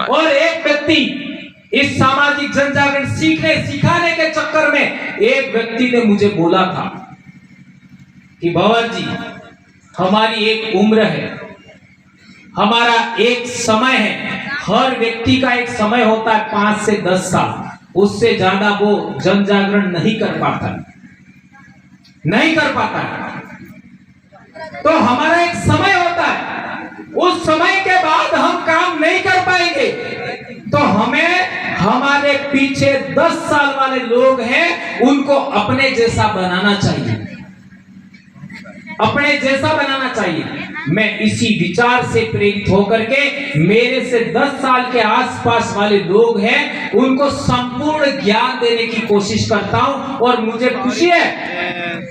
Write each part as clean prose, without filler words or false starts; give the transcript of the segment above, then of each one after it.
और एक व्यक्ति इस सामाजिक जनजागरण सिखाने के चक्कर में एक व्यक्ति ने मुझे बोला था कि भवन जी, हमारी एक उम्र है, हमारा एक समय है, हर व्यक्ति का एक समय होता है 5 से 10 साल, उससे ज्यादा वो जन जागरण नहीं कर पाता। तो हमारा एक समय होता है, उस समय के बाद हम काम नहीं कर पाएंगे, तो हमें हमारे पीछे 10 साल वाले लोग हैं, उनको अपने जैसा बनाना चाहिए, अपने जैसा बनाना चाहिए। मैं इसी विचार से प्रेरित होकर के मेरे से 10 साल के आसपास वाले लोग हैं, उनको संपूर्ण ज्ञान देने की कोशिश करता हूं। और मुझे खुशी है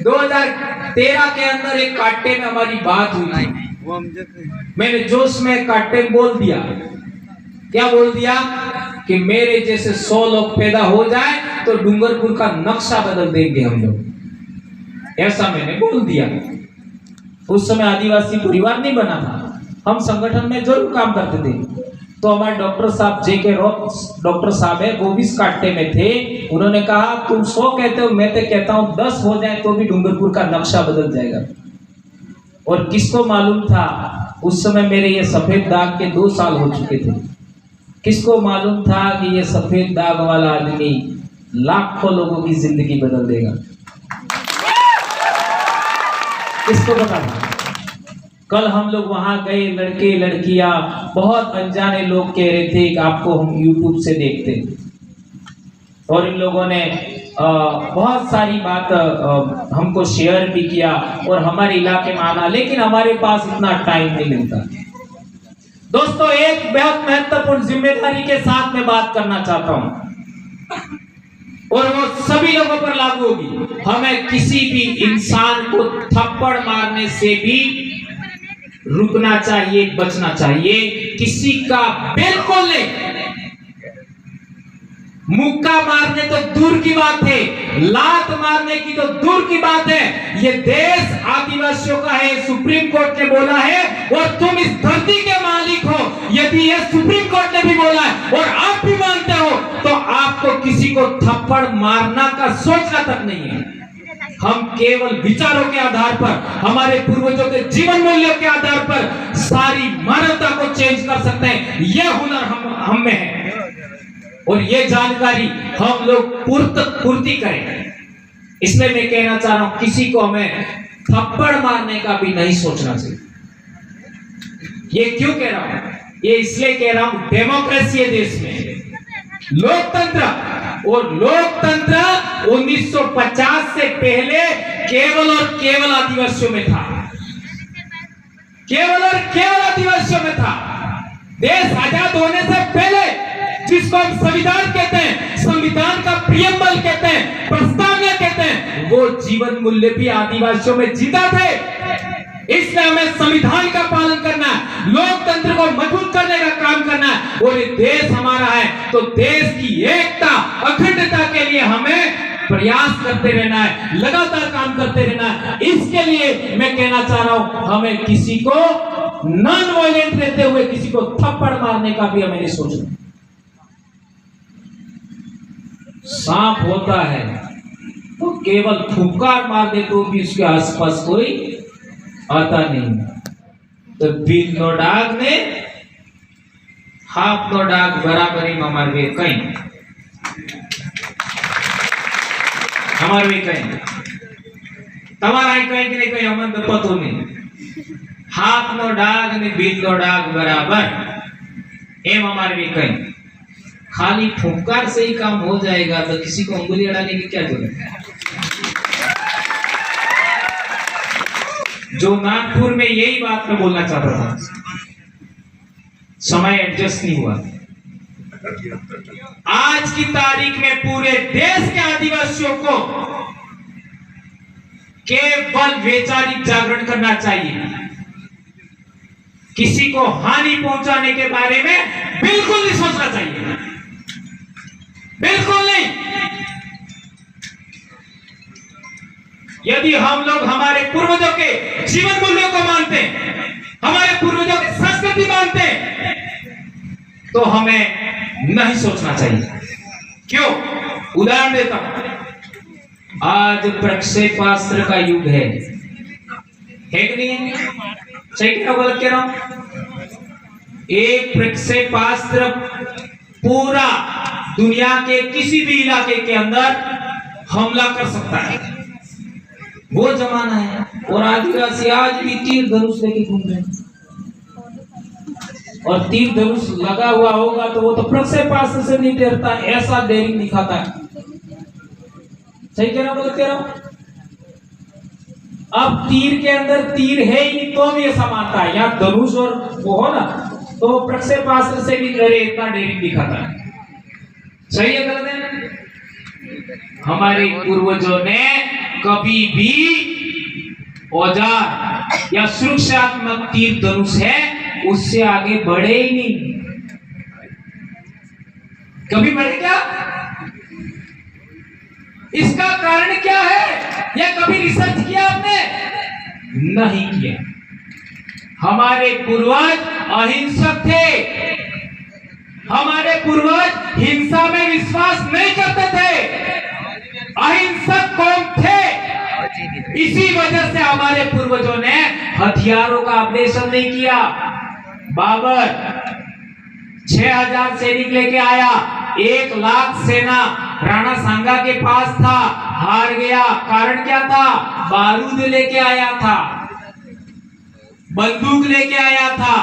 2013 के अंदर एक काट्टे में हमारी बात हुई थी, मैंने जोश में काट्टे में बोल दिया, क्या बोल दिया कि मेरे जैसे 100 लोग पैदा हो जाए तो डूंगरपुर का नक्शा बदल देंगे हम लोग, ऐसा मैंने बोल दिया। उस समय आदिवासी परिवार नहीं बना था, हम संगठन में जरूर काम करते थे। तो हमारे डॉक्टर साहब जेके रॉथ डॉक्टर साहब है, वो भी इस काट्टे में थे। उन्होंने कहा तुम 100 कहते हो, मैं तो कहता हूं 10 हो जाए तो भी डूंगरपुर का नक्शा बदल जाएगा। और किसको मालूम था उस समय मेरे ये सफेद दाग के 2 साल हो चुके थे, किसको मालूम था कि ये सफेद दाग वाला आदमी लाखों लोगों की जिंदगी बदल देगा? किसको पता था? कल हम लोग वहां गए, लड़के लड़कियां, बहुत अनजाने लोग कह रहे थे कि आपको हम यूट्यूब से देखते, और इन लोगों ने बहुत सारी बात हमको शेयर भी किया और हमारे इलाके में आना, लेकिन हमारे पास इतना टाइम नहीं मिलता। दोस्तों, एक बहुत महत्वपूर्ण जिम्मेदारी के साथ में बात करना चाहता हूं और वो सभी लोगों पर लागू होगी। हमें किसी भी इंसान को थप्पड़ मारने से भी रुकना चाहिए, बचना चाहिए। किसी का बिल्कुल नहीं, मुक्का मारने तो दूर की बात है, लात मारने की तो दूर की बात है। ये देश आदिवासियों का है, सुप्रीम कोर्ट ने बोला है, और तुम इस धरती के मालिक हो। यदि ये सुप्रीम कोर्ट ने भी बोला है और आप भी मानते हो, तो आपको किसी को थप्पड़ मारना का सोचना तक नहीं है। हम केवल विचारों के आधार पर, हमारे पूर्वजों के जीवन मूल्यों के आधार पर सारी मानवता को चेंज कर सकते हैं। यह हुनर हम में है और ये जानकारी हम लोग पूर्ति करें। इसलिए मैं कहना चाह रहा हूं, किसी को हमें थप्पड़ मारने का भी नहीं सोचना चाहिए। ये क्यों कह रहा हूं? ये इसलिए कह रहा हूं, डेमोक्रेसी है देश में, लोकतंत्र, और लोकतंत्र 1950 से पहले केवल और केवल आदिवासियों में था, केवल और केवल आदिवासियों में था। देश आजाद होने से पहले, जिसको हम संविधान कहते हैं, संविधान का प्रियम्बल कहते हैं, प्रस्तावना कहते हैं, वो जीवन मूल्य भी आदिवासियों में जीता थे। इसलिए हमें संविधान का पालन करना है, लोकतंत्र को मजबूत करने का काम करना है। और ये देश हमारा है, तो देश की एकता, अखंडता के लिए हमें प्रयास करते रहना है, लगातार काम करते रहना है। इसके लिए मैं कहना चाह रहा हूं, हमें किसी को नॉन वायलेंट रहते हुए किसी को थप्पड़ मारने का भी हमें नहीं सोचना। सांप होता है तो केवल फुफकार मार दे तो भी उसके आसपास कोई आता नहीं। तो बिन नो डाग ने हाफ नो डाग बराबरी में हमारे कहीं તમારા કઈ કે કઈ અમન તો પતો નહીં। હાથ નો ડાગ ને બીજ નો डाग बराबर एम हमारे भी कहीं। खाली फुफकार से ही काम हो जाएगा तो किसी को उंगली अड़ाने की क्या जरूरत है? जो नागपुर में यही बात मैं बोलना चाहता था, समय एडजस्ट नहीं हुआ। आज की तारीख में पूरे देश के आदिवासियों को केवल वैचारिक जागरण करना चाहिए। किसी को हानि पहुंचाने के बारे में बिल्कुल नहीं सोचना चाहिए, बिल्कुल नहीं। यदि हम लोग हमारे पूर्वजों के जीवन मूल्यों को मानते हैं, हमारे पूर्वजों की संस्कृति मानते हैं, तो हमें नहीं सोचना चाहिए। क्यों? उदाहरण देता हूं। आज प्रक्षेपास्त्र का युग है कि नहीं है? सही कह रहा हूं, गलत कह रहा हूं? एक प्रक्षेपास्त्र पूरा दुनिया के किसी भी इलाके के अंदर हमला कर सकता है। वो जमाना है। और आदिवासी आज भी तीर धनुष लेके घूम रहे हैं, और तीर धनुष लगा हुआ होगा तो वो तो प्रक्षेपास्त्र से नहीं डरता, ऐसा डेरिंग दिखाता है। सही कह रहा हूं, गलत कह रहा हूं? अब तीर के अंदर तीर है ही नहीं तो भी ऐसा मानता है। यहाँ धनुष और वो हो ना, तो प्रक्षेपास्त्र से भी डरे, इतना डेरिंग दिखाता है। सही है, गलत है? हमारे पूर्वजों ने कभी भी औजार या सुरक्षात्मक तीर धनुष है उससे आगे बढ़े ही नहीं। कभी बढ़े क्या? इसका कारण क्या है? यह कभी रिसर्च किया आपने? नहीं किया। हमारे पूर्वज अहिंसक थे। हमारे पूर्वज हिंसा में विश्वास नहीं करते थे, अहिंसक कौम थे। इसी वजह से हमारे पूर्वजों ने हथियारों का अपडेशन नहीं किया। बाबर 6000 सैनिक लेके आया, 1 लाख सेना राणा सांगा के पास था, हार गया। कारण क्या था? बारूद लेके आया था, बंदूक लेके आया था,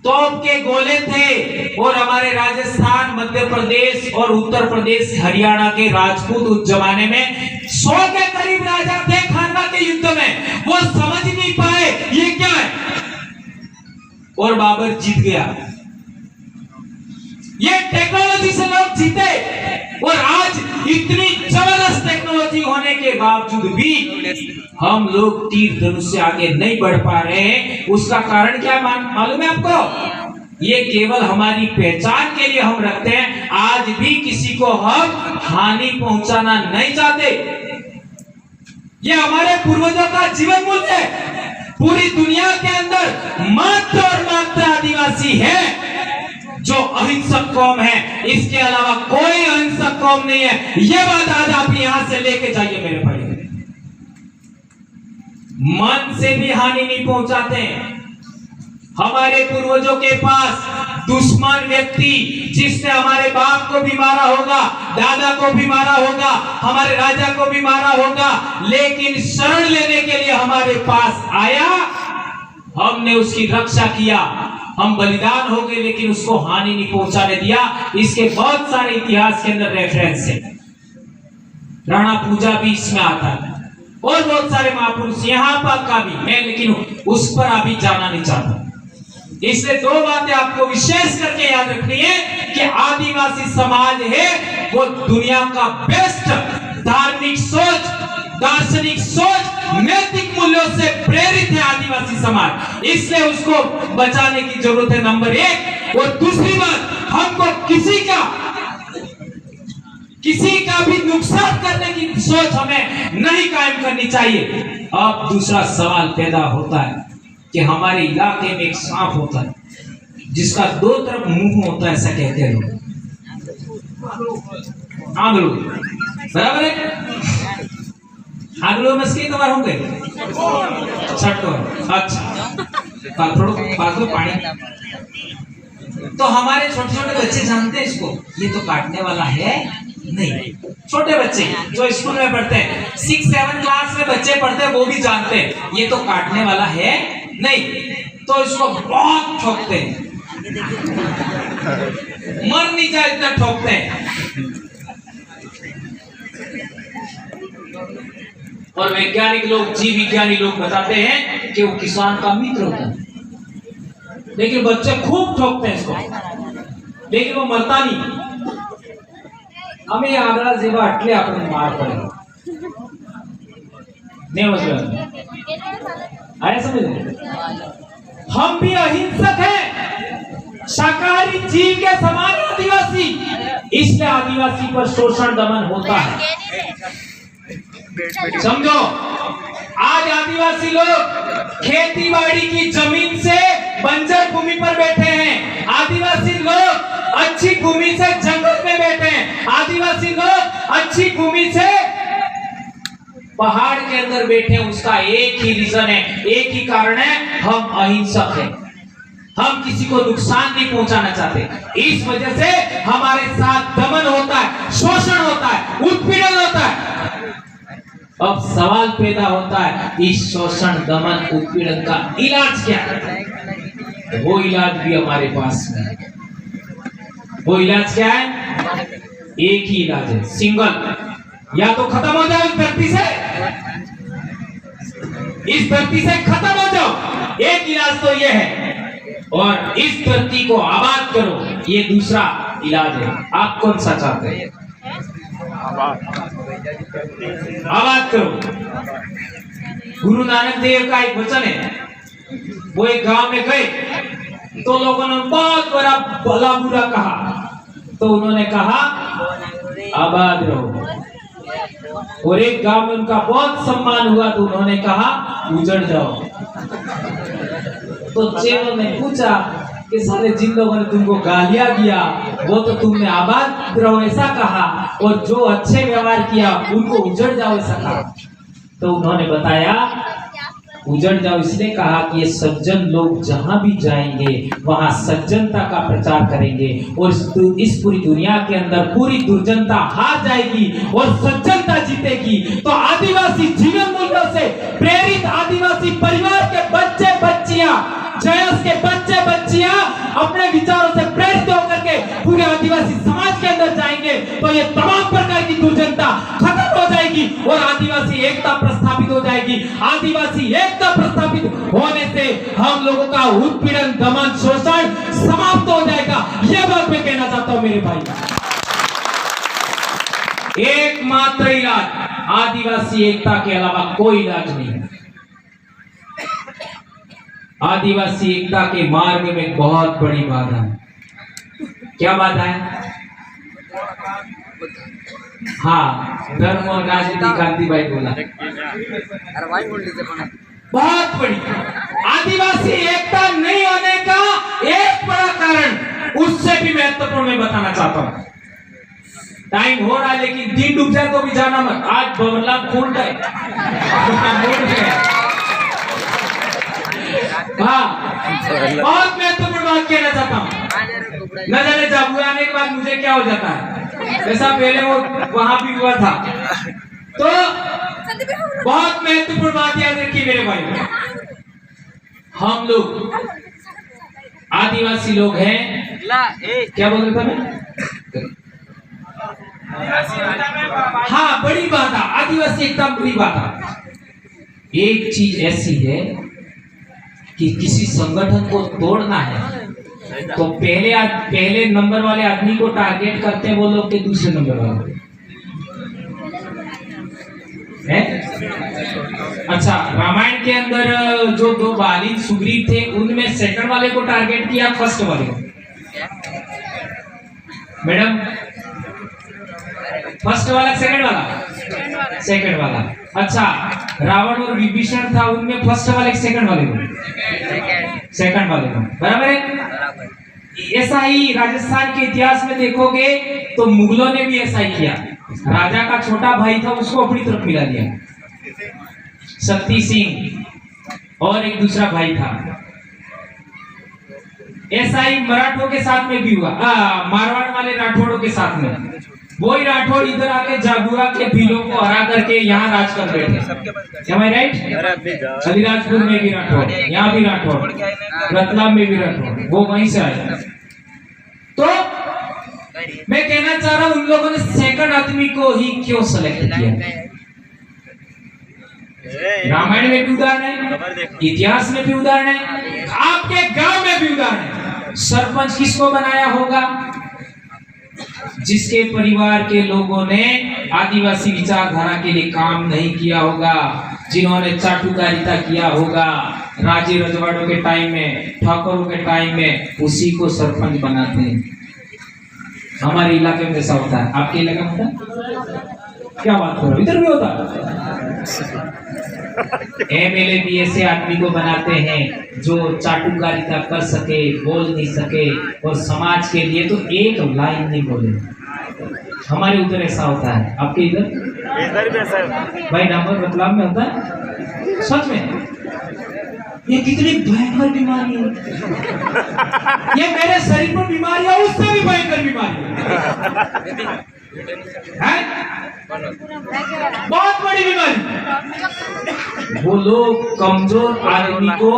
तोप के गोले थे। और हमारे राजस्थान, मध्य प्रदेश और उत्तर प्रदेश, हरियाणा के राजपूत उस जमाने में 100 के करीब राजा थे खानवा के युद्ध में। वो समझ नहीं पाए ये क्या है, और बाबर जीत गया। ये टेक्नोलॉजी से लोग जीते। और आज इतनी जबरदस्त टेक्नोलॉजी होने के बावजूद भी हम लोग तीर धनुष से आगे नहीं बढ़ पा रहे हैं। उसका कारण क्या मालूम है आपको? ये केवल हमारी पहचान के लिए हम रखते हैं। आज भी किसी को हम हानि पहुंचाना नहीं चाहते। ये हमारे पूर्वजों का जीवन मूल्य है। पूरी दुनिया के अंदर मात्र और मात्र आदिवासी है जो अहिंसक कौम है। इसके अलावा कोई अहिंसक कौम नहीं है। यह बात आज आप यहां से लेके जाइए मेरे भाई। मन से भी हानि नहीं पहुंचाते। हमारे पूर्वजों के पास दुश्मन व्यक्ति जिसने हमारे बाप को भी मारा होगा, दादा को भी मारा होगा, हमारे राजा को भी मारा होगा, लेकिन शरण लेने के लिए हमारे पास आया, हमने उसकी रक्षा किया, हम बलिदान हो गए, लेकिन उसको हानि नहीं पहुंचाने दिया। इसके बहुत सारे इतिहास के अंदर रेफरेंस है। राणा पूजा भी इसमें आता है और बहुत सारे महापुरुष यहाँ पर का भी, मैं लेकिन उस पर अभी जाना नहीं चाहता। इसलिए 2 बातें आपको विशेष करके याद रखनी है कि आदिवासी समाज है वो दुनिया का बेस्ट धार्मिक सोच, दार्शनिक सोच, नैतिक मूल्यों से प्रेरित है आदिवासी समाज। इसलिए उसको बचाने की जरूरत है, नंबर 1। और दूसरी बात, हमको किसी का भी नुकसान करने की सोच हमें नहीं कायम करनी चाहिए। अब दूसरा सवाल पैदा होता है कि हमारे इलाके में एक सांप होता है जिसका 2 तरफ मुंह होता है, ऐसा कहते हैं लोग, आंगलू, बराबर है? आंगलू में सही कवर होंगे छटको। अच्छा, थोड़ा बात लो पानी। तो हमारे छोटे छोटे बच्चे जानते हैं इसको, ये तो काटने वाला है नहीं। छोटे बच्चे जो स्कूल में पढ़ते हैं, 6-7 क्लास में बच्चे पढ़ते हैं, वो भी जानते हैं ये तो काटने वाला है नहीं। तो इसको बहुत ठोकते हैं, मर नहीं जाए इतना ठोकते हैं। और वैज्ञानिक लोग, जीव विज्ञानी लोग बताते हैं कि वो किसान का मित्र होता है, लेकिन बच्चे खूब ठोकते हैं इसको, लेकिन वो मरता नहीं। हमें आगरा जेवा अटले आपण मार पड़े नहीं आया समझ। हम भी अहिंसक हैं, शाकाहारी जीव के समान आदिवासी, इसलिए आदिवासी पर शोषण दमन होता है। समझो, आज आदिवासी लोग खेती बाड़ी की जमीन से बंजर भूमि पर बैठे हैं। आदिवासी लोग भूमि से जंगल में बैठे हैं, आदिवासी लोग अच्छी भूमि से पहाड़ के अंदर बैठे हैं। उसका एक ही रीजन है, एक ही कारण है, हम अहिंसक हैं, हम किसी को नुकसान नहीं पहुंचाना चाहते। इस वजह से हमारे साथ दमन होता है, शोषण होता है, उत्पीड़न होता है। अब सवाल पैदा होता है, इस शोषण, दमन, उत्पीड़न का इलाज क्या है? वो इलाज भी हमारे पास है। वो इलाज क्या है? एक ही इलाज है, सिंगल। या तो खत्म हो जाओ इस धरती से, इस धरती से खत्म हो जाओ, एक इलाज तो ये है। और इस धरती को आबाद करो, ये दूसरा इलाज है। आप कौन सा चाहते हैं? आबाद करो। गुरु नानक देव का एक वचन है, वो एक गांव में गए तो लोगों ने बहुत बड़ा भला बुरा कहा, तो उन्होंने कहा आबाद रहो। और एक गांव में उनका बहुत सम्मान हुआ, तो उन्होंने कहा उजड़ जाओ। तो चेलों ने पूछा कि सारे जिन लोगों ने तुमको गालियां दिया, वो तो तुमने आबाद रहो ऐसा कहा, और जो अच्छे व्यवहार किया उनको उजड़ जाओ ऐसा कहा। तो उन्होंने बताया उजड़ जाओ इसलिए कहा कि ये सज्जन लोग जहां भी जाएंगे वहां सज्जनता का प्रचार करेंगे, और इस पूरी दुनिया के अंदर पूरी दुर्जनता हार जाएगी और सज्जनता जीतेगी। तो आदिवासी जीवन मूल्यों से प्रेरित आदिवासी परिवार के बच्चे बच्चियां, जयस के बच्चे बच्चियां अपने विचारों से प्रेरित होकर के पूरे आदिवासी समाज के अंदर जाएंगे, तो ये तमाम प्रकार की दुर्जनता खत्म हो जाएगी और आदिवासी एकता प्रस्थापित हो जाएगी। आदिवासी एकता प्रस्थापित होने से हम लोगों का उत्पीड़न, दमन, शोषण समाप्त हो जाएगा। यह बात मैं कहना चाहता हूं मेरे भाई। एकमात्र इलाज, आदिवासी एकता के अलावा कोई इलाज नहीं है। आदिवासी एकता के मार्ग में बहुत बड़ी बाधा है। क्या बाधा है? हाँ, धर्म और राजनीति, क्रांति भाई बोला, बहुत बड़ी। आदिवासी एकता नहीं होने का एक बड़ा कारण, उससे भी महत्वपूर्ण मैं बताना चाहता हूँ। टाइम हो रहा है लेकिन दिन डूब जाए तो भी जाना मत, आज बबरला फूल गए। हाँ, बहुत महत्वपूर्ण बात कहना चाहता हूँ। न जाने जाबू आने के बाद मुझे क्या हो जाता है, ऐसा पहले वो वहां भी हुआ था। तो बहुत महत्वपूर्ण बात याद रखिए मेरे भाई, हम लोग आदिवासी लोग हैं। क्या बोल रहा था मैं? हाँ, बड़ी बात, आदिवासी एकदम बड़ी बात। एक चीज ऐसी है कि किसी संगठन को तोड़ना है तो पहले नंबर वाले आदमी को टारगेट करते हैं वो लोग के दूसरे नंबर वाले है। अच्छा, रामायण के अंदर जो दो बाली सुग्रीव थे उनमें सेकंड वाले को टारगेट किया, फर्स्ट वाले को? मैडम, फर्स्ट वाला सेकंड वाला? सेकंड वाला। अच्छा, रावण और विभीषण था, उनमें फर्स्ट वाले सेकंड वाले को? सेकंड वाले को, बराबर है। ऐसा ही राजस्थान के इतिहास में देखोगे तो मुगलों ने भी ऐसा ही किया। राजा का छोटा भाई था, उसको अपनी तरफ मिला दिया, शक्ति सिंह, और एक दूसरा भाई था। ऐसा ही मराठों के साथ में भी हुआ, मारवाड़ वाले राठौड़ों के साथ में। वही राठौड़ इधर आके जागुआ के भीलों को हरा करके यहाँ राज कर बैठे। Am I right? अलीराजपुर में भी राठौड़, यहाँ भी राठौड़, रतलाम में भी राठौड़, वो वहीं से आए। तो मैं कहना चाह रहा हूं उन लोगों ने सेकंड आदमी को ही क्यों सेलेक्ट किया? रामायण में भी उदाहरण है, इतिहास में भी उदाहरण है, आपके गांव में भी उदाहरण है। सरपंच किसको बनाया होगा? जिसके परिवार के लोगों ने आदिवासी विचारधारा के लिए काम नहीं किया होगा, जिन्होंने चाटुकारिता किया होगा राजे रजवाड़ों के टाइम में, ठाकुरों के टाइम में, उसी को सरपंच बनाते हैं। हमारे इलाके में ऐसा होता है, आपके इलाके में होता है? क्या बात कर रहे हो, इधर भी होता है। एमएलए भी ऐसे आदमी को बनाते हैं जो चाटुकारिता कर सके, बोल नहीं सके, और समाज के लिए तो एक लाइन नहीं बोले। हमारे उधर ऐसा होता है, आपके इधर भी ऐसा है भाई। डामर बतलाव में होता है सच में। ये कितनी भयंकर बीमारी है, ये मेरे शरीर पर बीमारी है, उससे भी भयंकर बीमारी है, बहुत बड़ी बीमारी। वो लोग कमजोर आदमी को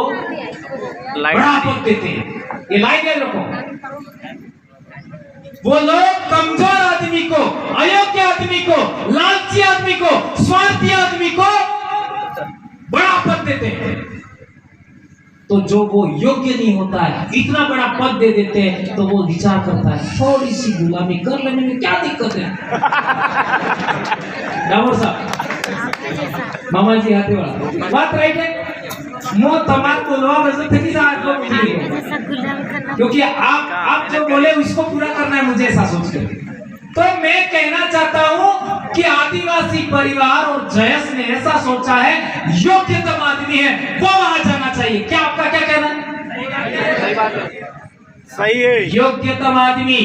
बड़ा पद देते हैं, ये लाइन याद रखो। वो लोग कमजोर आदमी को, अयोग्य आदमी को, लालची आदमी को, स्वार्थी आदमी को बड़ा पद देते हैं। तो जो वो योग्य नहीं होता है, इतना बड़ा पद दे देते हैं, तो वो विचार करता है थोड़ी सी गुलामी कर लेने में क्या दिक्कत है। डामोर साहब, मामा जी आते वाला बात राइट है। मो तमाम बोलवा वैसे थकी सा आज लोग मुझे, क्योंकि आप जो बोले उसको पूरा करना है मुझे, ऐसा सोच के। तो मैं कहना चाहता हूं कि आदिवासी परिवार और जयस ने ऐसा सोचा है, योग्यतम आदमी है वो वहां जाना चाहिए। क्या आपका क्या कहना है? सही बात है, सही है। योग्यतम आदमी,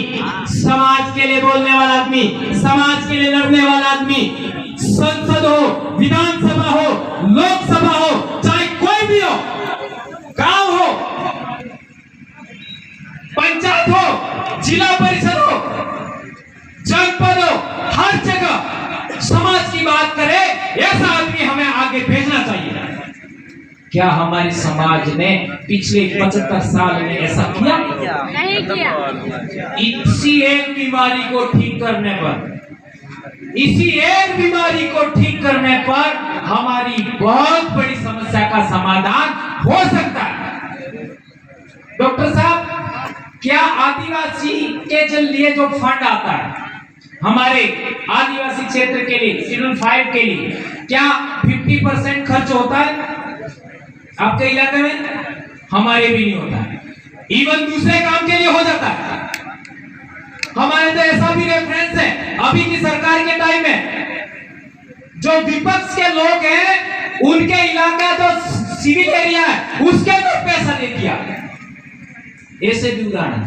समाज के लिए बोलने वाला आदमी, समाज के लिए लड़ने वाला आदमी, संसद हो, विधानसभा हो, लोकसभा हो, चाहे कोई भी हो, गांव हो, पंचायत हो, जिला परिषद हो, जनपद हो, हर जगह समाज की बात करे, ऐसा आदमी हमें आगे भेजना चाहिए। क्या हमारे समाज ने पिछले 75 साल में ऐसा किया? नहीं किया। इसी एक बीमारी को ठीक करने पर, इसी एक बीमारी को ठीक करने पर हमारी बहुत बड़ी समस्या का समाधान हो सकता है। डॉक्टर साहब, क्या आदिवासी के लिए जो फंड आता है हमारे आदिवासी क्षेत्र के लिए, शेड्यूल 5 के लिए, क्या 50% खर्च होता है आपके इलाके में? हमारे भी नहीं होता है, इवन दूसरे काम के लिए हो जाता है। हमारे तो ऐसा भी रेफरेंस है, अभी की सरकार के टाइम में जो विपक्ष के लोग हैं उनके इलाका जो सिविल एरिया है उसके लिए पैसा दे दिया। ऐसे भी उदाहरण